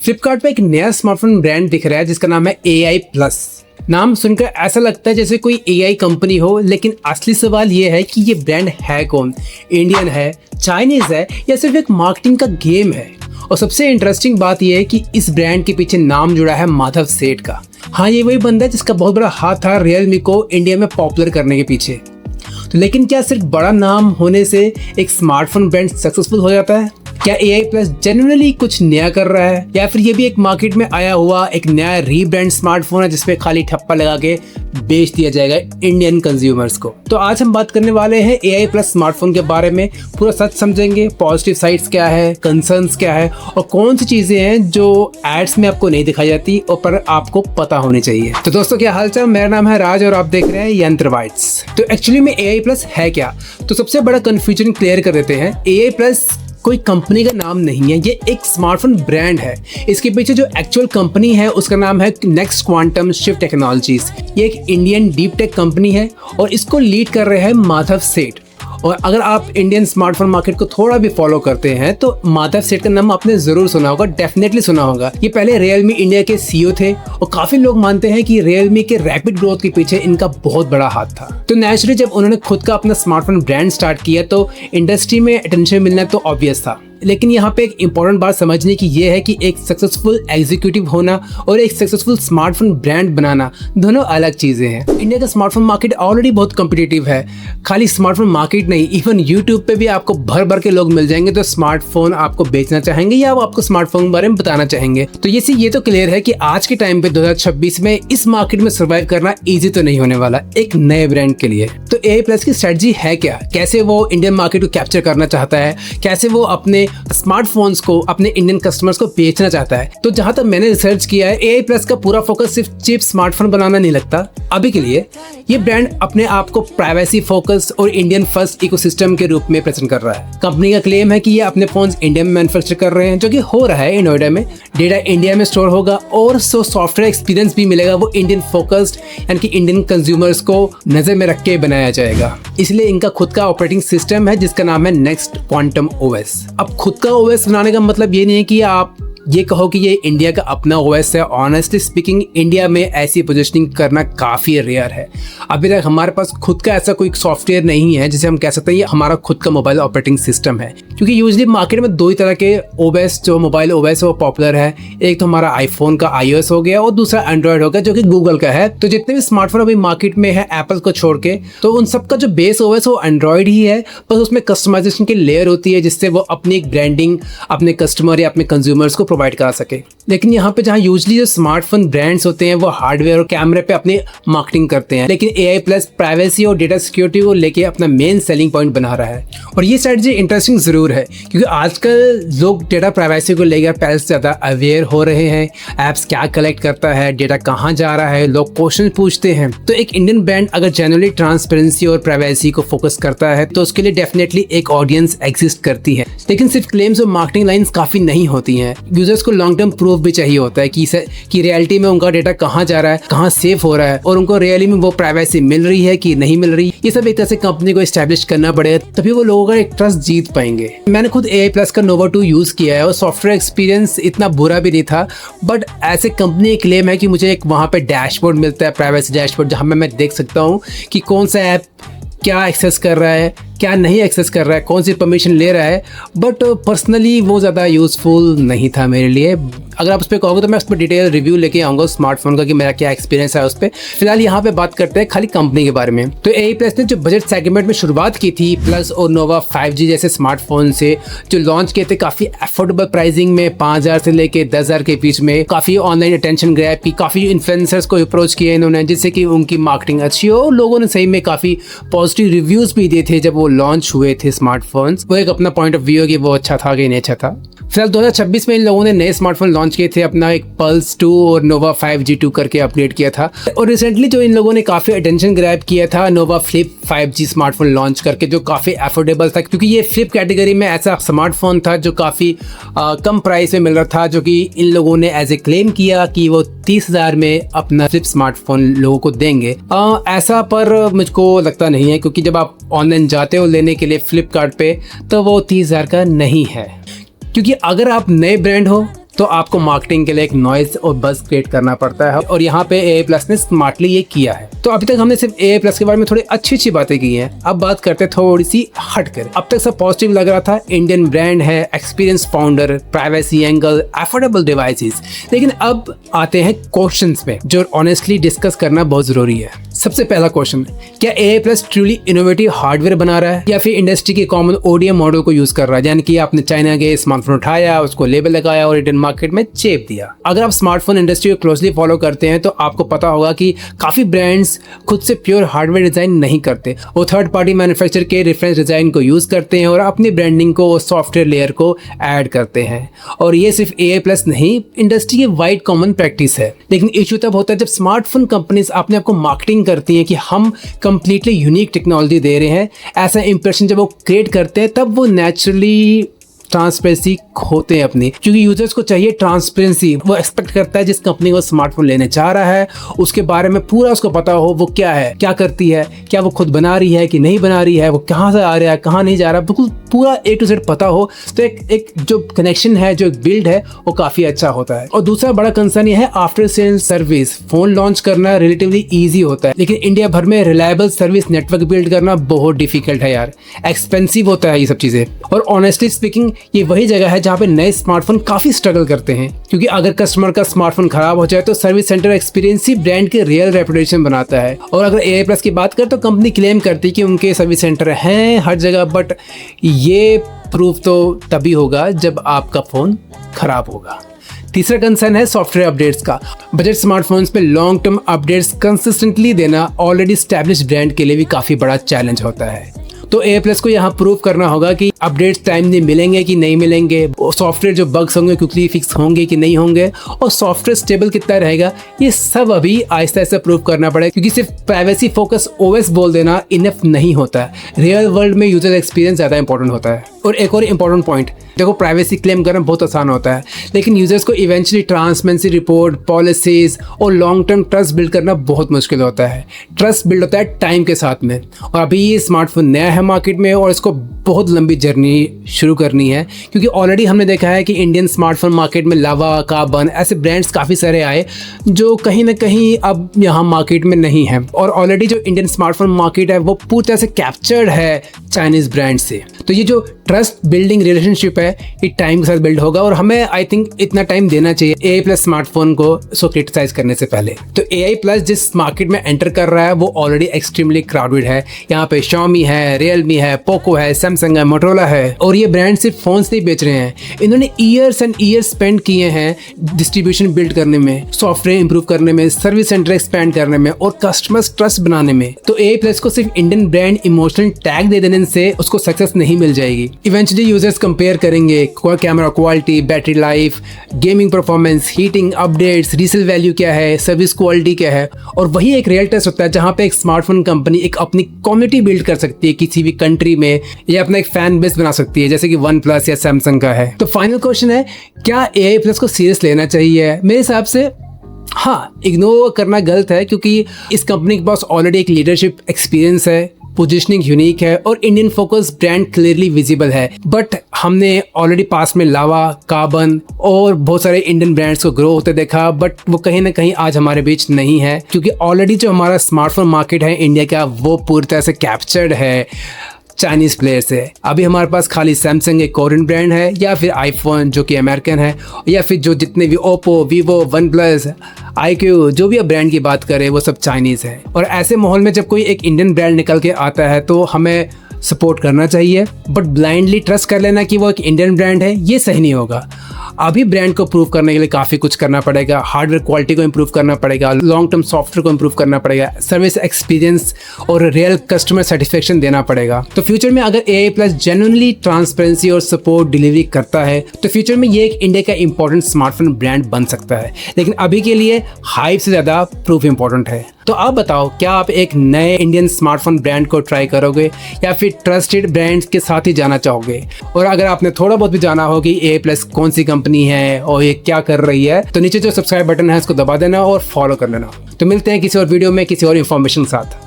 फ्लिपकार्ट पे एक नया स्मार्टफोन ब्रांड दिख रहा है जिसका नाम है AI प्लस। नाम सुनकर ऐसा लगता है जैसे कोई AI कंपनी हो, लेकिन असली सवाल ये है कि ये ब्रांड है कौन, इंडियन है, चाइनीज है या सिर्फ एक मार्केटिंग का गेम है। और सबसे इंटरेस्टिंग बात यह है कि इस ब्रांड के पीछे नाम जुड़ा है माधव सेठ का। हाँ, ये वही बंदा है जिसका बहुत बड़ा हाथ था रियलमी को इंडिया में पॉपुलर करने के पीछे। तो लेकिन क्या सिर्फ बड़ा नाम होने से एक स्मार्टफोन ब्रांड सक्सेसफुल हो जाता है? क्या AI प्लस जेन्युइनली कुछ नया कर रहा है, या फिर ये भी एक मार्केट में आया हुआ एक नया रीब्रांड स्मार्टफोन है जिसपे खाली ठप्पा लगा के बेच दिया जाएगा इंडियन कंज्यूमर्स को? तो आज हम बात करने वाले हैं AI प्लस स्मार्टफोन के बारे में। पूरा सच समझेंगे, पॉजिटिव साइड्स क्या है, कंसर्न्स क्या है और कौन सी चीजें हैं जो एड्स में आपको नहीं दिखाई जाती और पर आपको पता होनी चाहिए। तो दोस्तों क्या हालचाल, मेरा नाम है राज और आप देख रहे हैं यंत्र बाइट्स। तो एक्चुअली में AI प्लस है क्या? तो सबसे बड़ा कंफ्यूजन क्लियर कर देते हैं। AI प्लस कोई कंपनी का नाम नहीं है, ये एक स्मार्टफोन ब्रांड है। इसके पीछे जो एक्चुअल कंपनी है उसका नाम है नेक्स्ट क्वांटम शिफ्ट टेक्नोलॉजीज। ये एक इंडियन डीप टेक कंपनी है और इसको लीड कर रहे हैं माधव सेठ। और अगर आप इंडियन स्मार्टफोन मार्केट को थोड़ा भी फॉलो करते हैं तो माधव सेठ का नाम आपने जरूर सुना होगा, डेफिनेटली सुना होगा। ये पहले रियलमी इंडिया के CEO थे और काफी लोग मानते हैं कि रियलमी के रैपिड ग्रोथ के पीछे इनका बहुत बड़ा हाथ था। तो नेचुरली जब उन्होंने खुद का अपना स्मार्टफोन ब्रांड स्टार्ट किया तो इंडस्ट्री में अटेंशन मिलना तो ऑब्वियस था। लेकिन यहाँ पे एक इंपॉर्टेंट बात समझने की ये है कि एक सक्सेसफुल एग्जीक्यूटिव होना और एक सक्सेसफुल स्मार्टफोन ब्रांड बनाना दोनों अलग चीजें हैं। इंडिया का स्मार्टफोन मार्केट ऑलरेडी बहुत कॉम्पिटिटिव है। खाली स्मार्टफोन मार्केट नहीं, इवन यूट्यूब पे भी आपको भर भर के लोग मिल जाएंगे तो स्मार्टफोन आपको बेचना चाहेंगे या वो आपको स्मार्टफोन के बारे में बताना चाहेंगे। तो ये तो क्लियर है कि आज के टाइम पे 2026 में इस मार्केट में सर्वाइव करना ईजी तो नहीं होने वाला एक नए ब्रांड के लिए। तो AI प्लस की स्ट्रेटजी है क्या? कैसे वो इंडियन मार्केट को कैप्चर करना चाहता है, कैसे वो अपने स्मार्टफोन्स को अपने इंडियन कस्टमर्स को बेचना चाहता है? तो जहां तक मैंने रिसर्च किया है, AI प्लस का पूरा फोकस सिर्फ चिप स्मार्टफोन बनाना नहीं लगता। अभी के लिए ये ब्रांड अपने आप को प्राइवेसी फोकस और इंडियन फर्स्ट इकोसिस्टम के रूप में प्रेजेंट कर रहा है। कंपनी का क्लेम है कि ये अपने फोन्स इंडिया में मैन्युफैक्चर कर रहे हैं, जो कि हो रहा है नोएडा में। डेटा इंडिया में स्टोर होगा और सॉफ्टवेयर एक्सपीरियंस भी मिलेगा वो इंडियन फोकस्ड, यानी कि इंडियन कंज्यूमर्स को नजर में रख के बनाया जाएगा। इसलिए इनका खुद का ऑपरेटिंग सिस्टम है जिसका नाम है नेक्स्ट क्वांटम OS। अब खुद का OS बनाने का मतलब ये नहीं है कि आप ये कहो कि ये इंडिया का अपना OS है। ऑनेस्टली स्पीकिंग, इंडिया में ऐसी पोजीशनिंग करना काफ़ी रेयर है। अभी तक हमारे पास खुद का ऐसा कोई सॉफ्टवेयर नहीं है जिसे हम कह सकते हैं ये हमारा खुद का मोबाइल ऑपरेटिंग सिस्टम है। क्योंकि यूजली मार्केट में दो ही तरह के OS जो मोबाइल OS है वो पॉपुलर है। एक तो हमारा आईफोन का iOS हो गया और दूसरा एंड्रॉयड हो गया जो कि गूगल का है। तो जितने भी स्मार्टफोन अभी मार्केट में है एप्पल को छोड़ के, तो उन सबका जो बेस OS वो एंड्रॉयड ही है, बस उसमें कस्टमाइजेशन की लेयर होती है जिससे वो अपनी एक ब्रांडिंग अपने कस्टमर या अपने कंज्यूमर्स को प्रोवाइड करा सके। लेकिन यहाँ पे जहाँ यूजली जो स्मार्टफोन ब्रांड्स होते हैं वो हार्डवेयर और कैमरे पे अपनी मार्केटिंग करते हैं, लेकिन AI प्लस प्राइवेसी और डेटा सिक्योरिटी को लेके अपना मेन सेलिंग पॉइंट बना रहा है। और ये स्ट्रेटजी इंटरेस्टिंग जरूर है क्योंकि आजकल लोग डेटा प्राइवेसी को लेकर पहले से ज़्यादा अवेयर हो रहे हैं। ऐप्स क्या कलेक्ट करता है, डेटा कहाँ जा रहा है, लोग क्वेश्चन पूछते हैं। तो एक इंडियन ब्रांड अगर जेन्युइनली ट्रांसपेरेंसी और प्राइवेसी को फोकस करता है तो उसके लिए डेफिनेटली एक ऑडियंस एग्जिस्ट करती है। लेकिन सिर्फ क्लेम्स और मार्केटिंग लाइन्स काफ़ी नहीं होती हैं। यूजर्स को लॉन्ग टर्म प्रूफ भी चाहिए होता है कि रियलिटी में उनका डेटा कहाँ जा रहा है, कहाँ सेफ हो रहा है और उनको रियली में वो प्राइवेसी मिल रही है कि नहीं मिल रही। ये सब एक तरह से कंपनी को एस्टैब्लिश करना पड़ेगा, तभी वो लोगों का एक ट्रस्ट जीत पाएंगे। मैंने खुद AI प्लस का Nova 2 यूज किया है और सॉफ्टवेयर एक्सपीरियंस इतना बुरा भी नहीं था। बट ऐसे कंपनी एक क्लेम है कि मुझे एक वहाँ पे डैशबोर्ड मिलता है, प्राइवेसी डैशबोर्ड, जहाँ मैं देख सकता हूँ कि कौन सा ऐप क्या एक्सेस कर रहा है, क्या नहीं एक्सेस कर रहा है, कौन सी परमिशन ले रहा है। बट पर्सनली वो ज़्यादा यूज़फुल नहीं था मेरे लिए। अगर आप उस पर कहोगे तो मैं उस पर डिटेल रिव्यू लेके आऊँगा स्मार्टफोन का कि मेरा क्या एक्सपीरियंस है उस पर। फिलहाल यहाँ पे बात करते हैं खाली कंपनी के बारे में। तो AI प्लस ने जो बजट सेगमेंट में शुरुआत की थी प्लस और Nova 5G जैसे स्मार्टफोन से जो लॉन्च किए थे काफ़ी अफोर्डेबल प्राइसिंग में, 5,000 से लेके 10,000 के बीच में, काफ़ी ऑनलाइन अटेंशन ग्रैब की, काफ़ी इन्फ्लुएंसर्स को अप्रोच किए इन्होंने जिससे कि उनकी मार्केटिंग अच्छी हो। लोगों ने सही में काफ़ी पॉजिटिव रिव्यूज़ भी दिए थे जब वो लॉन्च हुए थे स्मार्टफोन्स। वो एक अपना पॉइंट ऑफ व्यू है कि वो अच्छा था कि नहीं अच्छा था। फिलहाल 2026 में इन लोगों ने नए स्मार्टफोन लॉन्च किए थे, अपना एक पल्स 2 और Nova 5G 2 करके अपडेट किया था। और रिसेंटली जो इन लोगों ने काफ़ी अटेंशन ग्रैब किया था Nova Flip 5G smartphone launch करके, जो काफ़ी अफोर्डेबल था क्योंकि ये फ्लिप कैटेगरी में ऐसा स्मार्टफोन था जो काफ़ी कम प्राइस में मिल रहा था, जो कि इन लोगों ने एज ए क्लेम किया कि वो 30,000 में अपना फ्लिप स्मार्टफोन लोगों को देंगे। ऐसा पर मुझको लगता नहीं है क्योंकि जब आप ऑनलाइन जाते हो लेने के लिए फ्लिपकार्ट पे तो वो 30,000 का नहीं है। क्योंकि अगर आप नए ब्रांड हो तो आपको मार्केटिंग के लिए एक नॉइज और बज़ क्रिएट करना पड़ता है, और यहाँ पे AI प्लस ने स्मार्टली ये किया है। तो अभी तक हमने सिर्फ AI प्लस के बारे में थोड़ी अच्छी अच्छी बातें की हैं, अब बात करते हैं थोड़ी सी हट कर। अब तक सब पॉजिटिव लग रहा था, इंडियन ब्रांड है, experience founder, privacy angle, affordable devices, लेकिन अब आते हैं क्वेश्चंस में जो ऑनेस्टली डिस्कस करना बहुत जरूरी है। सबसे पहला क्वेश्चन, क्या AI plus truly innovative hardware बना रहा है या फिर इंडस्ट्री के कॉमन ODM मॉडल को यूज कर रहा है, यानी कि आपने चाइना के स्मार्टफोन उठाया, उसको लेबल लगाया और इंडियन मार्केट में चेप दिया। अगर आप स्मार्टफोन इंडस्ट्री को क्लोजली फॉलो करते हैं तो आपको पता होगा कि काफी ब्रांड्स खुद से प्योर हार्डवेयर डिजाइन नहीं करते, वो थर्ड पार्टी मैन्युफैक्चरर के रेफरेंस डिजाइन को यूज करते हैं और अपनी ब्रांडिंग को, सॉफ्टवेयर लेयर को ऐड करते हैं। और ये सिर्फ AI प्लस नहीं, इंडस्ट्री की वाइड कॉमन प्रैक्टिस है। लेकिन इशू तब होता है जब स्मार्टफोन कंपनीज अपने आपको मार्केटिंग करती हैं कि हम कंप्लीटली यूनिक टेक्नोलॉजी दे रहे हैं, ऐसा इंप्रेशन जब वो क्रिएट करते हैं तब वो नेचुरली ट्रांसपेरेंसी खोते हैं अपनी, क्योंकि यूजर्स को चाहिए ट्रांसपेरेंसी। वो एक्सपेक्ट करता है जिस कंपनी को स्मार्टफोन लेने चाह रहा है उसके बारे में पूरा उसको पता हो, वो क्या है, क्या करती है, क्या वो खुद बना रही है कि नहीं बना रही है, वो कहाँ से आ रहा है, कहाँ नहीं जा रहा, बिल्कुल पूरा A to Z पता हो। तो एक जो कनेक्शन है, जो एक बिल्ड है, वो काफ़ी अच्छा होता है। और दूसरा बड़ा कंसर्न ये है after sale service. Phone launch करना रिलेटिवली ईजी होता है, लेकिन इंडिया भर में रिलायबल सर्विस नेटवर्क बिल्ड करना बहुत डिफिकल्ट है यार, एक्सपेंसिव होता है ये सब चीज़ें। और ऑनेस्टली स्पीकिंग ये वही जगह है जहाँ पे नए स्मार्टफोन काफ़ी स्ट्रगल करते हैं, क्योंकि अगर कस्टमर का स्मार्टफोन खराब हो जाए तो सर्विस सेंटर एक्सपीरियंस ही ब्रांड के रियल रेपुटेशन बनाता है। और अगर AI प्लस की बात करें तो कंपनी क्लेम करती है कि उनके सर्विस सेंटर हैं हर जगह, बट ये प्रूफ तो तभी होगा जब आपका फ़ोन खराब होगा। तीसरा कंसर्न है सॉफ्टवेयर अपडेट्स का। बजट स्मार्टफोन्स पे लॉन्ग टर्म अपडेट्स कंसिस्टेंटली देना ऑलरेडी स्टैब्लिश्ड ब्रांड के लिए भी काफ़ी बड़ा चैलेंज होता है। तो AI प्लस को यहाँ प्रूव करना होगा कि अपडेट्स टाइमली मिलेंगे कि नहीं मिलेंगे, सॉफ्टवेयर जो बग्स होंगे क्विकली फिक्स होंगे कि नहीं होंगे, और सॉफ्टवेयर स्टेबल कितना रहेगा, ये सब अभी आहिस्ता आहिस्ता प्रूव करना पड़ेगा, क्योंकि सिर्फ प्राइवेसी फोकस OS बोल देना इनफ नहीं होता है। रियल वर्ल्ड में यूजर एक्सपीरियंस ज़्यादा इंपॉर्टेंट होता है। और एक और इम्पॉर्टेंट पॉइंट, देखो प्राइवेसी क्लेम करना बहुत आसान होता है, लेकिन यूजर्स को इवेंचुअली ट्रांसपेरेंसी रिपोर्ट, पॉलिसीज और लॉन्ग टर्म ट्रस्ट बिल्ड करना बहुत मुश्किल होता है। ट्रस्ट बिल्ड होता है टाइम के साथ में, और अभी ये स्मार्टफोन नया है मार्केट में और इसको बहुत लंबी जर्नी शुरू करनी है, क्योंकि ऑलरेडी हमने देखा है कि इंडियन स्मार्टफोन मार्केट में लावा, कार्बन ऐसे ब्रांड्स काफ़ी सारे आए जो कहीं ना कहीं अब यहाँ मार्केट में नहीं है। और ऑलरेडी जो इंडियन स्मार्टफोन मार्केट है वो पूरी तरह से कैप्चर्ड है चाइनीज़ ब्रांड से। तो ये जो ट्रस्ट बिल्डिंग रिलेशनशिप है ये टाइम के साथ बिल्ड होगा, और हमें आई थिंक इतना टाइम देना चाहिए AI प्लस स्मार्टफोन को उसको क्रिटिसाइज करने से पहले। तो AI प्लस जिस मार्केट में एंटर कर रहा है वो ऑलरेडी एक्सट्रीमली क्राउडेड है। यहाँ पे Xiaomi है, रियलमी है, पोको है, सैमसंग है, मोटोरोला है, और ये ब्रांड सिर्फ फोन्स नहीं बेच रहे हैं, इन्होंने ईयर्स एंड ईयर्स स्पेंड किए हैं डिस्ट्रीब्यूशन बिल्ड करने में, सॉफ्टवेयर इंप्रूव करने में, सर्विस सेंटर एक्सपैंड करने में और कस्टमर्स ट्रस्ट बनाने में। तो AI प्लस को सिर्फ इंडियन ब्रांड इमोशनल टैग दे देने से उसको सक्सेस नहीं मिल जाएगी। इवेंचुअली यूजर्स कंपेयर करेंगे camera quality, battery life, gaming performance, heating, updates, resale value क्या है, सर्विस क्वालिटी क्या है, और वही एक रियल टेस्ट होता है जहां पे एक स्मार्टफोन कंपनी एक अपनी कम्युनिटी बिल्ड कर सकती है किसी भी कंट्री में, या अपना एक फैन बेस बना सकती है, जैसे कि OnePlus या सैमसंग का है। तो फाइनल क्वेश्चन है, क्या AI प्लस को सीरियस लेना चाहिए? मेरे हिसाब से हाँ, इग्नोर करना गलत है, क्योंकि इस कंपनी के पास ऑलरेडी एक लीडरशिप एक्सपीरियंस है, पोजीशनिंग यूनिक है और Indian focus brand clearly visible है। बट हमने ऑलरेडी पास में लावा, कार्बन और बहुत सारे इंडियन ब्रांड्स को ग्रो होते देखा, बट वो कहीं ना कहीं आज हमारे बीच नहीं है, क्योंकि ऑलरेडी जो हमारा स्मार्टफोन मार्केट है इंडिया का वो पूरी तरह से कैप्चर्ड है चाइनीज़ प्लेयर से। अभी हमारे पास खाली सैमसंग एक कोरियन ब्रांड है, या फिर आईफोन जो कि अमेरिकन है, या फिर जो जितने भी ओप्पो, वीवो, OnePlus, IQ, जो भी आप ब्रांड की बात करें वो सब चाइनीज़ है। और ऐसे माहौल में जब कोई एक इंडियन ब्रांड निकल के आता है तो हमें सपोर्ट करना चाहिए, बट ब्लाइंडली ट्रस्ट कर लेना कि वो एक इंडियन ब्रांड है ये सही नहीं होगा। अभी ब्रांड को प्रूव करने के लिए काफ़ी कुछ करना पड़ेगा, हार्डवेयर क्वालिटी को इम्प्रूव करना पड़ेगा, लॉन्ग टर्म सॉफ्टवेयर को इम्प्रूव करना पड़ेगा, सर्विस एक्सपीरियंस और रियल कस्टमर सेटिस्फेक्शन देना पड़ेगा। तो फ्यूचर में अगर AI प्लस जेन्युइनली ट्रांसपेरेंसी और सपोर्ट डिलीवरी करता है तो फ्यूचर में ये एक इंडिया का इंपॉर्टेंट स्मार्टफोन ब्रांड बन सकता है, लेकिन अभी के लिए हाइप से ज़्यादा प्रूफ इंपॉर्टेंट है। तो आप बताओ, क्या आप एक नए इंडियन स्मार्टफोन ब्रांड को ट्राई करोगे या फिर ट्रस्टेड ब्रांड्स के साथ ही जाना चाहोगे? और अगर आपने थोड़ा बहुत भी जाना हो कि AI प्लस कौन सी कंपनी है और ये क्या कर रही है, तो नीचे जो सब्सक्राइब बटन है उसको दबा देना और फॉलो कर लेना। तो मिलते हैं किसी और वीडियो में किसी और इन्फॉर्मेशन के साथ।